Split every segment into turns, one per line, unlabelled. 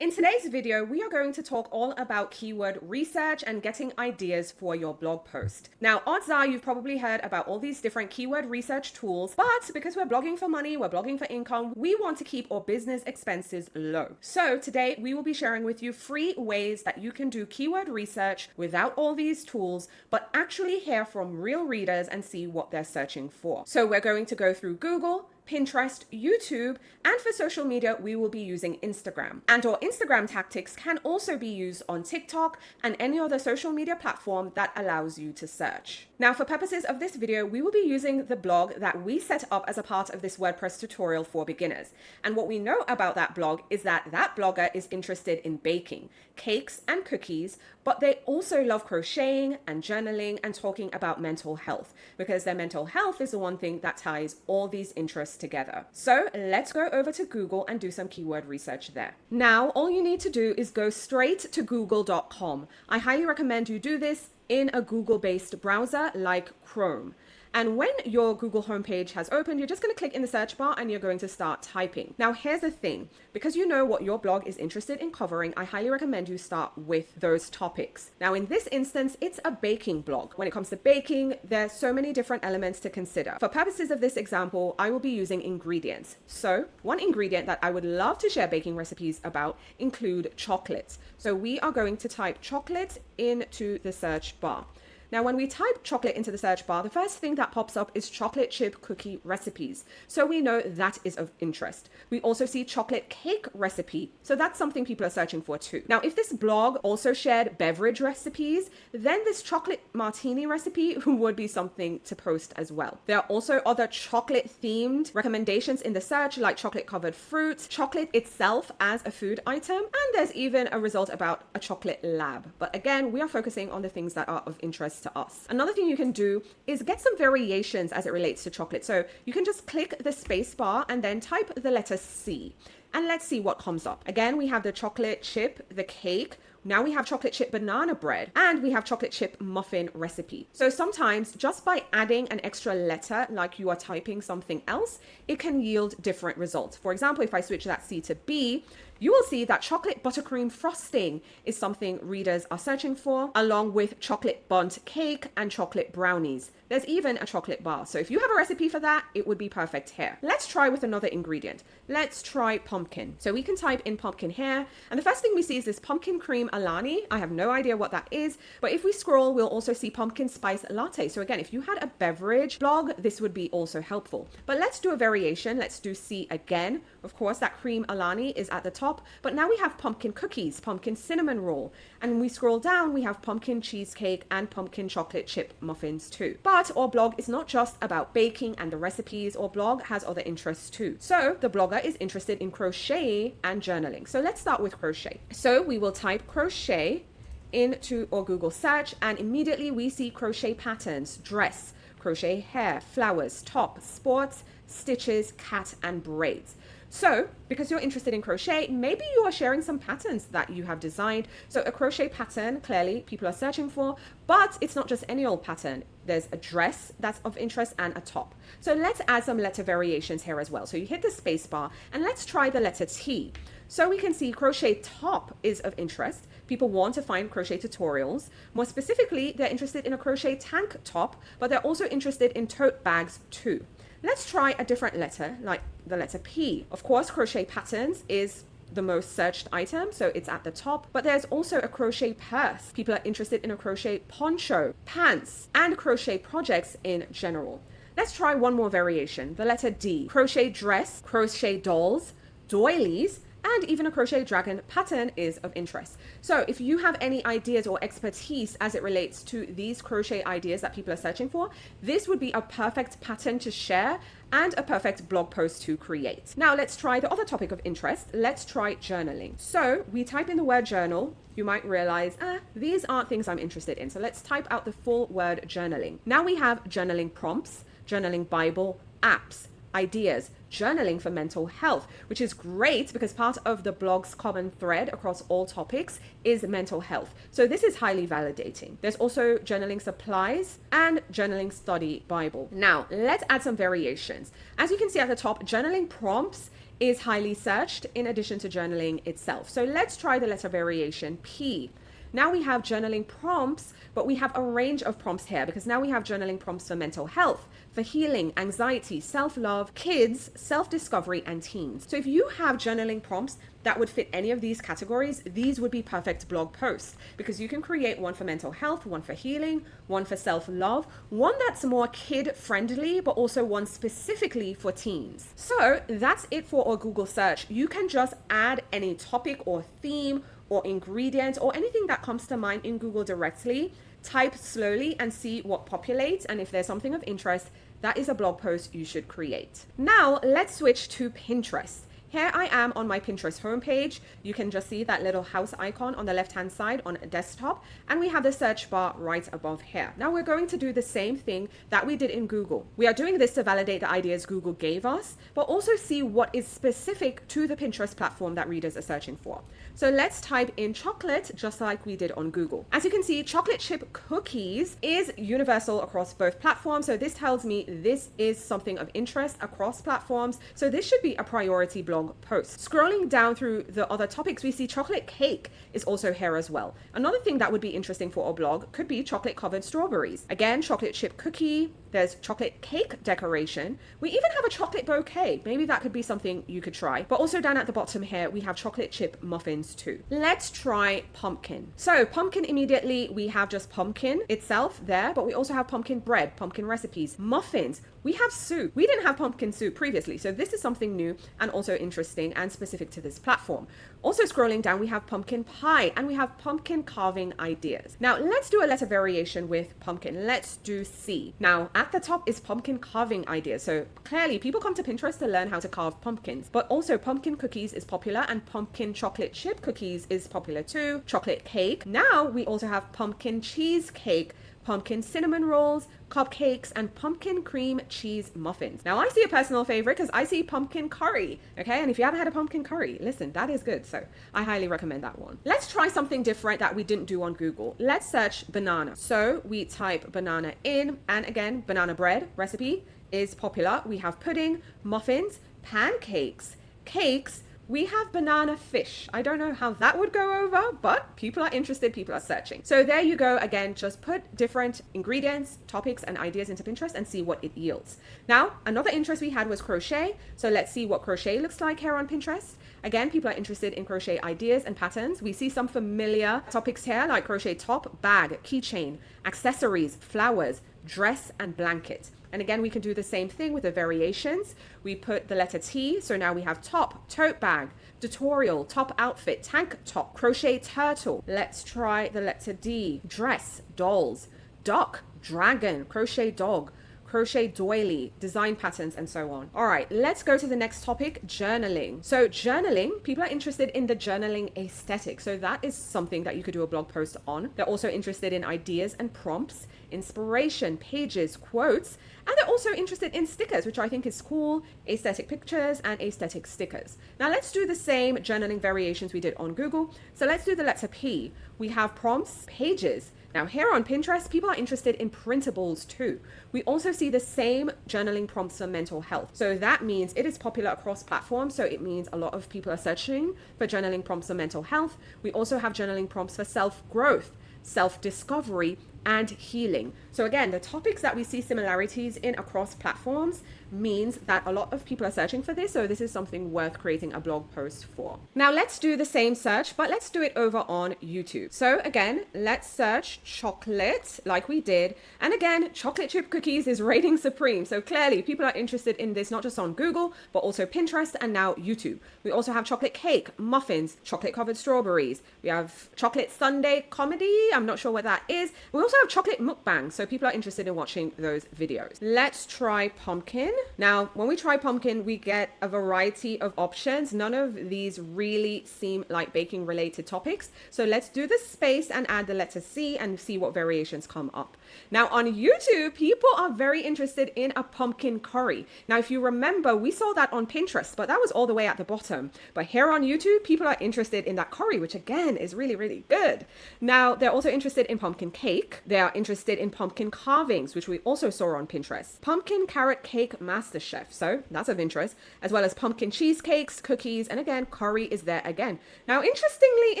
In today's video, we are going to talk all about keyword research and getting ideas for your blog post. Now, odds are you've probably heard about all these different keyword research tools, but because we're blogging for money, we're blogging for income, we want to keep our business expenses low. So today we will be sharing with you free ways that you can do keyword research without all these tools, but actually hear from real readers and see what they're searching for. So we're going to go through Google, Pinterest, YouTube, and for social media, we will be using Instagram. And our Instagram tactics can also be used on TikTok and any other social media platform that allows you to search. Now, for purposes of this video, we will be using the blog that we set up as a part of this WordPress tutorial for beginners. And what we know about that blog is that that blogger is interested in baking, cakes and cookies, but they also love crocheting and journaling and talking about mental health, because their mental health is the one thing that ties all these interests together. So let's go over to Google and do some keyword research there. Now, all you need to do is go straight to google.com. I highly recommend you do this in a Google-based browser like Chrome. And when your Google homepage has opened, you're just going to click in the search bar and you're going to start typing. Now, here's the thing. Because you know what your blog is interested in covering, I highly recommend you start with those topics. Now, in this instance, it's a baking blog. When it comes to baking, there's so many different elements to consider. For purposes of this example, I will be using ingredients. So one ingredient that I would love to share baking recipes about include chocolates. So we are going to type chocolate into the search bar. Now, when we type chocolate into the search bar, the first thing that pops up is chocolate chip cookie recipes. So we know that is of interest. We also see chocolate cake recipe. So that's something people are searching for too. Now, if this blog also shared beverage recipes, then this chocolate martini recipe would be something to post as well. There are also other chocolate themed recommendations in the search, like chocolate covered fruit, chocolate itself as a food item, and there's even a result about a chocolate lab. But again, we are focusing on the things that are of interest to us. Another thing you can do is get some variations as it relates to chocolate. So you can just click the space bar and then type the letter C. And let's see what comes up. Again, we have the chocolate chip, the cake. Now we have chocolate chip banana bread, and we have chocolate chip muffin recipe. So sometimes just by adding an extra letter, like you are typing something else, it can yield different results. For example, if I switch that C to B, you will see that chocolate buttercream frosting is something readers are searching for, along with chocolate bundt cake and chocolate brownies. There's even a chocolate bar. So if you have a recipe for that, it would be perfect here. Let's try with another ingredient. Let's try pumpkin. So we can type in pumpkin here. And the first thing we see is this pumpkin cream alani. I have no idea what that is, but if we scroll, we'll also see pumpkin spice latte. So again, if you had a beverage blog, this would be also helpful. But let's do a variation. Let's do C again. Of course, that cream alani is at the top, but now we have pumpkin cookies, pumpkin cinnamon roll. And when we scroll down, we have pumpkin cheesecake and pumpkin chocolate chip muffins too. But our blog is not just about baking and the recipes. Our blog has other interests too. So the blogger is interested in crochet and journaling. So let's start with crochet. So we will type crochet into our Google search, and immediately we see crochet patterns, dress, crochet hair, flowers, top, sports, stitches, cat, and braids. So because you're interested in crochet, maybe you are sharing some patterns that you have designed. So a crochet pattern, clearly people are searching for, but it's not just any old pattern. There's a dress that's of interest and a top. So let's add some letter variations here as well. So you hit the space bar and let's try the letter T. So we can see crochet top is of interest. People want to find crochet tutorials. More specifically, they're interested in a crochet tank top, but they're also interested in tote bags too. Let's try a different letter, like the letter P. Of course, crochet patterns is the most searched item, so it's at the top, but there's also a crochet purse. People are interested in a crochet poncho, pants, and crochet projects in general. Let's try one more variation, the letter D. Crochet dress, crochet dolls, doilies, and even a crochet dragon pattern is of interest. So if you have any ideas or expertise as it relates to these crochet ideas that people are searching for, this would be a perfect pattern to share and a perfect blog post to create. Now let's try the other topic of interest. Let's try journaling. So we type in the word journal. You might realize, these aren't things I'm interested in. So let's type out the full word journaling. Now we have journaling prompts, journaling Bible, apps, ideas, journaling for mental health, which is great because part of the blog's common thread across all topics is mental health. So this is highly validating. There's also journaling supplies and journaling study Bible. Now, let's add some variations. As you can see at the top, journaling prompts is highly searched in addition to journaling itself. So let's try the letter variation P. Now we have journaling prompts, but we have a range of prompts here because now we have journaling prompts for mental health, for healing, anxiety, self-love, kids, self-discovery, and teens. So if you have journaling prompts that would fit any of these categories, these would be perfect blog posts because you can create one for mental health, one for healing, one for self-love, one that's more kid-friendly, but also one specifically for teens. So that's it for our Google search. You can just add any topic or theme or ingredient or anything that comes to mind in Google directly, type slowly and see what populates. And if there's something of interest, that is a blog post you should create. Now let's switch to Pinterest. Here I am on my Pinterest homepage. You can just see that little house icon on the left-hand side on a desktop, and we have the search bar right above here. Now we're going to do the same thing that we did in Google. We are doing this to validate the ideas Google gave us, but also see what is specific to the Pinterest platform that readers are searching for. So let's type in chocolate just like we did on Google. As you can see, chocolate chip cookies is universal across both platforms. So this tells me this is something of interest across platforms. So this should be a priority blog post. Scrolling down through the other topics, we see chocolate cake is also here as well. Another thing that would be interesting for a blog could be chocolate covered strawberries. Again, chocolate chip cookie. There's chocolate cake decoration. We even have a chocolate bouquet. Maybe that could be something you could try. But also down at the bottom here, we have chocolate chip muffins too. Let's try pumpkin. So pumpkin, immediately we have just pumpkin itself there, but we also have pumpkin bread, pumpkin recipes, muffins. We have soup. We didn't have pumpkin soup previously. So this is something new and also interesting and specific to this platform. Also scrolling down, we have pumpkin pie and we have pumpkin carving ideas. Now let's do a letter variation with pumpkin. Let's do C. Now at the top is pumpkin carving ideas. So clearly people come to Pinterest to learn how to carve pumpkins, but also pumpkin cookies is popular and pumpkin chocolate chip cookies is popular too. Chocolate cake. Now we also have pumpkin cheesecake, pumpkin cinnamon rolls, cupcakes, and pumpkin cream cheese muffins. Now I see a personal favorite because I see pumpkin curry. Okay, and if you haven't had a pumpkin curry, listen, that is good. So I highly recommend that one. Let's try something different that we didn't do on Google. Let's search banana. So we type banana in, and again, banana bread recipe is popular. We have pudding, muffins, pancakes, cakes. We have banana fish. I don't know how that would go over, but people are interested, people are searching. So there you go. Again, just put different ingredients, topics, and ideas into Pinterest and see what it yields. Now, another interest we had was crochet. So let's see what crochet looks like here on Pinterest. Again, people are interested in crochet ideas and patterns. We see some familiar topics here like crochet top, bag, keychain, accessories, flowers, dress, and blanket. And again, we can do the same thing with the variations. We put the letter T. So now we have top, tote bag, tutorial, top outfit, tank top, crochet turtle. Let's try the letter D. Dress, dolls, duck, dragon, crochet dog, crochet doily, design patterns, and so on. All right, let's go to the next topic, journaling. So journaling, people are interested in the journaling aesthetic. So that is something that you could do a blog post on. They're also interested in ideas and prompts, inspiration, pages, quotes, and they're also interested in stickers, which I think is cool, aesthetic pictures and aesthetic stickers. Now let's do the same journaling variations we did on Google. So let's do the letter P. We have prompts, pages. Now here on Pinterest, people are interested in printables too. We also see the same journaling prompts for mental health. So that means it is popular across platforms. So it means a lot of people are searching for journaling prompts for mental health. We also have journaling prompts for self-growth, self-discovery, and healing. So again, the topics that we see similarities in across platforms means that a lot of people are searching for this. So this is something worth creating a blog post for. Now let's do the same search, but let's do it over on YouTube. So again, let's search chocolate like we did. And again, chocolate chip cookies is reigning supreme. So clearly people are interested in this, not just on Google, but also Pinterest and now YouTube. We also have chocolate cake, muffins, chocolate covered strawberries. We have chocolate sundae comedy. I'm not sure what that is. We also have chocolate mukbang. So people are interested in watching those videos. Let's try pumpkin. Now, when we try pumpkin, we get a variety of options. None of these really seem like baking related topics. So let's do the space and add the letter C and see what variations come up. Now on YouTube, people are very interested in a pumpkin curry. Now, if you remember, we saw that on Pinterest, but that was all the way at the bottom. But here on YouTube, people are interested in that curry, which again is really, really good. Now, they're also interested in pumpkin cake. They are interested in pumpkin carvings, which we also saw on Pinterest. Pumpkin carrot cake MasterChef. So that's of interest, as well as pumpkin cheesecakes, cookies, and again, curry is there again. Now, interestingly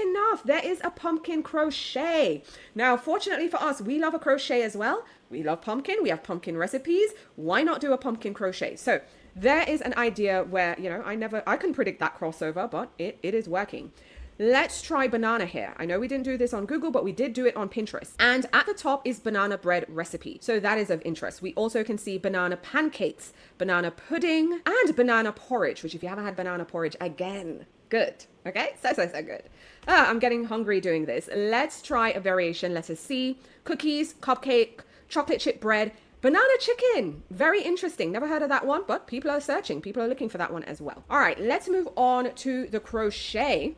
enough, there is a pumpkin crochet. Now, fortunately for us, we love a crochet as well. We love pumpkin. We have pumpkin recipes. Why not do a pumpkin crochet? So there is an idea where, I couldn't predict that crossover, but it is working. Let's try banana here. I know we didn't do this on Google, but we did do it on Pinterest. And at the top is banana bread recipe. So that is of interest. We also can see banana pancakes, banana pudding, and banana porridge, which if you haven't had banana porridge, again, good. Okay, so good. I'm getting hungry doing this. Let's try a variation. Letter C, cookies, cupcake, chocolate chip bread, banana chicken. Very interesting. Never heard of that one, but people are searching. People are looking for that one as well. All right, let's move on to the crochet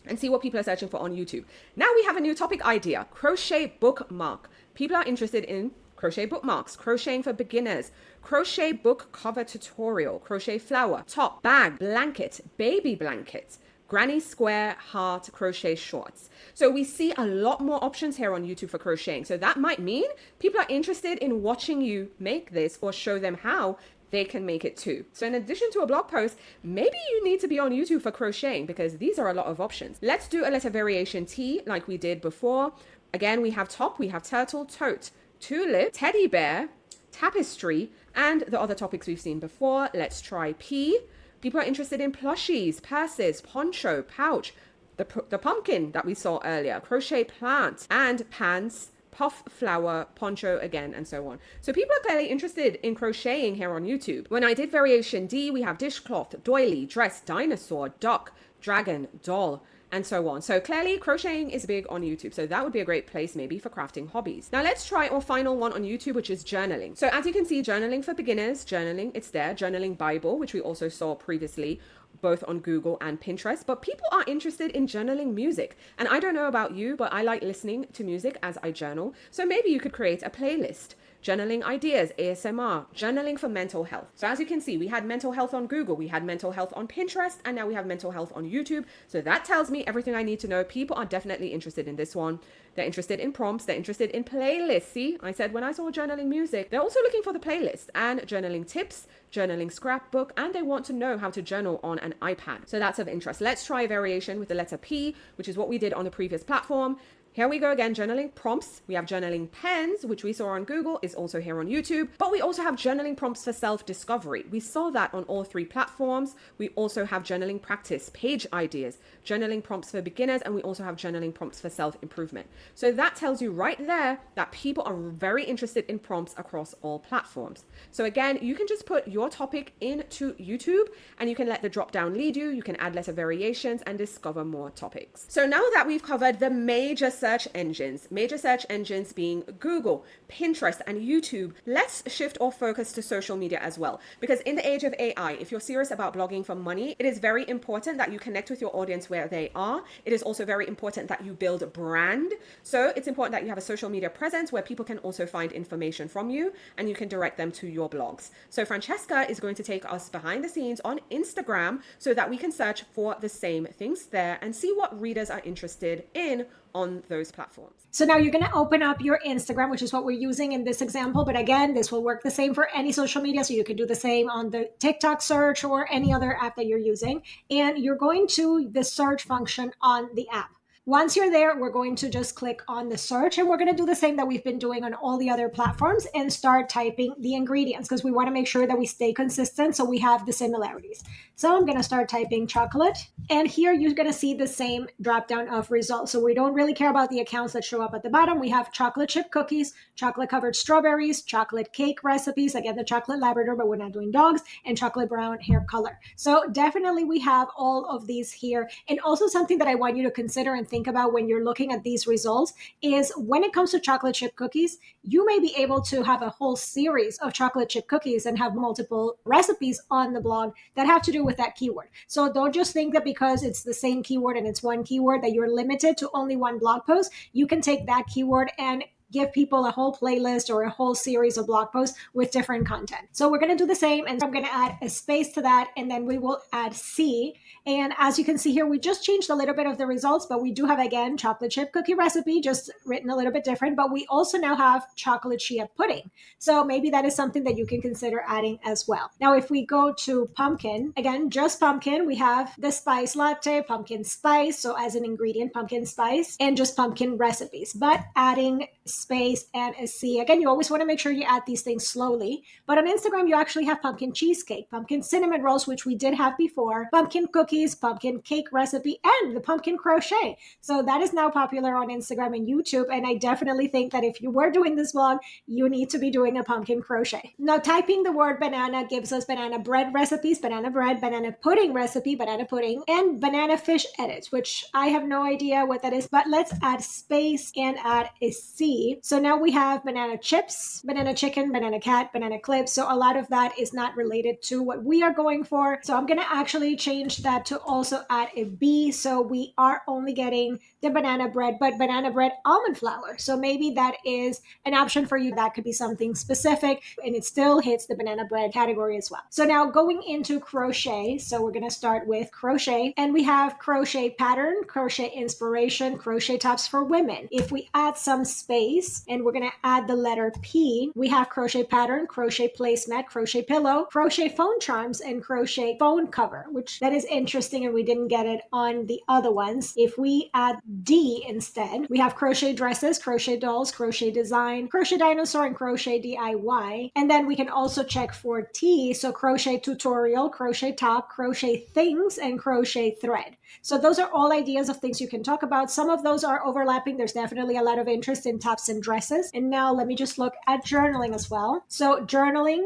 and see what people are searching for on YouTube. Now we have a new topic idea, crochet bookmark. People are interested in crochet bookmarks, crocheting for beginners, crochet book cover tutorial, crochet flower, top, bag, blanket, baby blanket, granny square, heart, crochet shorts. So we see a lot more options here on YouTube for crocheting. So that might mean people are interested in watching you make this or show them how they can make it too. So in addition to a blog post, maybe you need to be on YouTube for crocheting because these are a lot of options. Let's do a letter variation T like we did before. Again, we have top, we have turtle, tote, tulip, teddy bear, tapestry, and the other topics we've seen before. Let's try P. People are interested in plushies, purses, poncho, pouch, the pumpkin that we saw earlier, crochet plant, and pants, puff flower, poncho again, and so on. So people are clearly interested in crocheting here on YouTube. When I did variation D, we have dishcloth, doily, dress, dinosaur, duck, dragon, doll, and so on. So clearly crocheting is big on YouTube. So that would be a great place maybe for crafting hobbies. Now let's try our final one on YouTube, which is journaling. So as you can see, journaling for beginners, journaling, it's there. Journaling Bible, which we also saw previously, both on Google and Pinterest, but people are interested in journaling music. And I don't know about you, but I like listening to music as I journal. So maybe you could create a playlist. Journaling ideas, ASMR, journaling for mental health. So as you can see, we had mental health on Google, we had mental health on Pinterest, and now we have mental health on YouTube. So that tells me everything I need to know. People are definitely interested in this one. They're interested in prompts, they're interested in playlists. See, I said when I saw journaling music, they're also looking for the playlist and journaling tips, journaling scrapbook, and they want to know how to journal on an iPad. So that's of interest. Let's try a variation with the letter P, which is what we did on the previous platform. Here we go again, journaling prompts. We have journaling pens, which we saw on Google, is also here on YouTube. But we also have journaling prompts for self-discovery. We saw that on all three platforms. We also have journaling practice, page ideas, journaling prompts for beginners, and we also have journaling prompts for self-improvement. So that tells you right there that people are very interested in prompts across all platforms. So again, you can just put your topic into YouTube and you can let the drop down lead you. You can add letter variations and discover more topics. So now that we've covered the major search engines being Google, Pinterest, and YouTube, let's shift our focus to social media as well. Because in the age of AI, if you're serious about blogging for money, it is very important that you connect with your audience where they are. It is also very important that you build a brand. So it's important that you have a social media presence where people can also find information from you and you can direct them to your blogs. So Francesca is going to take us behind the scenes on Instagram so that we can search for the same things there and see what readers are interested in on those platforms.
So now you're going to open up your Instagram, which is what we're using in this example. But again, this will work the same for any social media. So you can do the same on the TikTok search or any other app that you're using. And you're going to the search function on the app. Once you're there, we're going to just click on the search and we're going to do the same that we've been doing on all the other platforms and start typing the ingredients because we want to make sure that we stay consistent so we have the similarities. So I'm going to start typing chocolate and here you're going to see the same drop down of results. So we don't really care about the accounts that show up at the bottom. We have chocolate chip cookies, chocolate covered strawberries, chocolate cake recipes, again, the chocolate Labrador, but we're not doing dogs, and chocolate brown hair color. So definitely we have all of these here. And also something that I want you to consider and think about when you're looking at these results is when it comes to chocolate chip cookies, you may be able to have a whole series of chocolate chip cookies and have multiple recipes on the blog that have to do with that keyword. So don't just think that because it's the same keyword and it's one keyword that you're limited to only one blog post. You can take that keyword and give people a whole playlist or a whole series of blog posts with different content. So we're going to do the same, and I'm going to add a space to that, and then we will add C. And as you can see here, we just changed a little bit of the results, but we do have, again, chocolate chip cookie recipe, just written a little bit different, but we also now have chocolate chia pudding. So maybe that is something that you can consider adding as well. Now, if we go to pumpkin, again, just pumpkin, we have the spice latte, pumpkin spice, so as an ingredient, pumpkin spice, and just pumpkin recipes, but adding space and a C. Again, you always want to make sure you add these things slowly, but on Instagram, you actually have pumpkin cheesecake, pumpkin cinnamon rolls, which we did have before, pumpkin cookies, pumpkin cake recipe, and the pumpkin crochet. So that is now popular on Instagram and YouTube, and I definitely think that if you were doing this vlog, you need to be doing a pumpkin crochet. Now, typing the word banana gives us banana bread recipes, banana bread, banana pudding recipe, banana pudding, and banana fish edits, which I have no idea what that is, but let's add space and add a C. So now we have banana chips, banana chicken, banana cat, banana clips. So a lot of that is not related to what we are going for. So I'm going to actually change that to also add a B. So we are only getting the banana bread, but banana bread almond flour. So maybe that is an option for you. That could be something specific, and it still hits the banana bread category as well. So now going into crochet. So we're going to start with crochet, and we have crochet pattern, crochet inspiration, crochet tops for women. If we add some space and we're going to add the letter P, we have crochet pattern, crochet placemat, crochet pillow, crochet phone charms, and crochet phone cover, which that is interesting, and we didn't get it on the other ones. If we add D instead, we have crochet dresses, crochet dolls, crochet design, crochet dinosaur, and crochet DIY. And then we can also check for T, so crochet tutorial, crochet top, crochet things, and crochet thread. So those are all ideas of things you can talk about. Some of those are overlapping. There's definitely a lot of interest in tops and dresses. And now let me just look at journaling as well. So journaling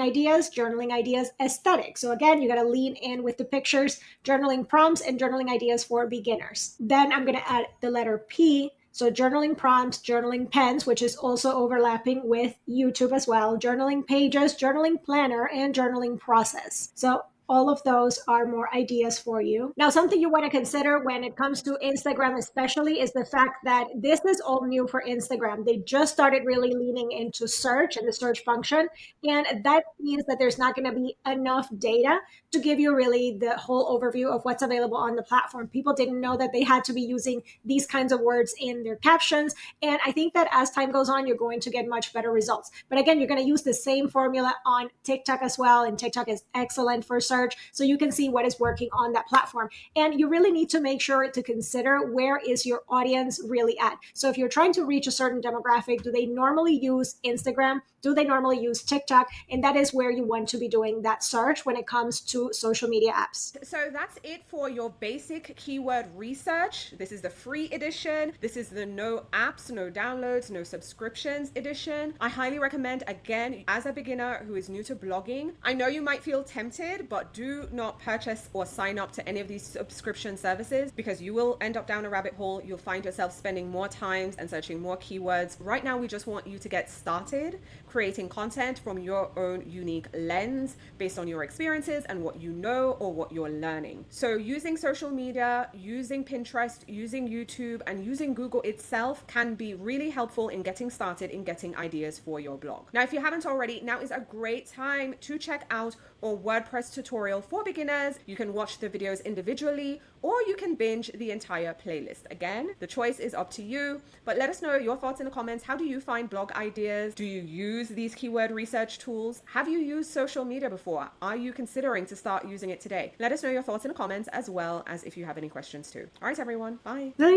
ideas, aesthetic. So again, you got to lean in with the pictures, journaling prompts, and journaling ideas for beginners. Then I'm going to add the letter P. So journaling prompts, journaling pens, which is also overlapping with YouTube as well, journaling pages, journaling planner, and journaling process. So all of those are more ideas for you. Now, something you want to consider when it comes to Instagram especially is the fact that this is all new for Instagram. They just started really leaning into search and the search function. And that means that there's not going to be enough data to give you really the whole overview of what's available on the platform. People didn't know that they had to be using these kinds of words in their captions. And I think that as time goes on, you're going to get much better results. But again, you're going to use the same formula on TikTok as well. And TikTok is excellent for search. So you can see what is working on that platform. And you really need to make sure to consider where is your audience really at. So if you're trying to reach a certain demographic, do they normally use Instagram? Do they normally use TikTok? And that is where you want to be doing that search when it comes to social media apps.
So that's it for your basic keyword research. This is the free edition. This is the no apps, no downloads, no subscriptions edition. I highly recommend, again, as a beginner who is new to blogging, I know you might feel tempted, but do not purchase or sign up to any of these subscription services because you will end up down a rabbit hole. You'll find yourself spending more time and searching more keywords. Right now, we just want you to get started creating content from your own unique lens based on your experiences and what you know or what you're learning. So using social media, using Pinterest, using YouTube, and using Google itself can be really helpful in getting started, in getting ideas for your blog. Now, if you haven't already, now is a great time to check out our WordPress tutorial for beginners. You can watch the videos individually, or you can binge the entire playlist. Again, the choice is up to you, but let us know your thoughts in the comments. How do you find blog ideas? Do you use these keyword research tools? Have you used social media before? Are you considering to start using it today? Let us know your thoughts in the comments, as well as if you have any questions too. All right, everyone. Bye.
Bye.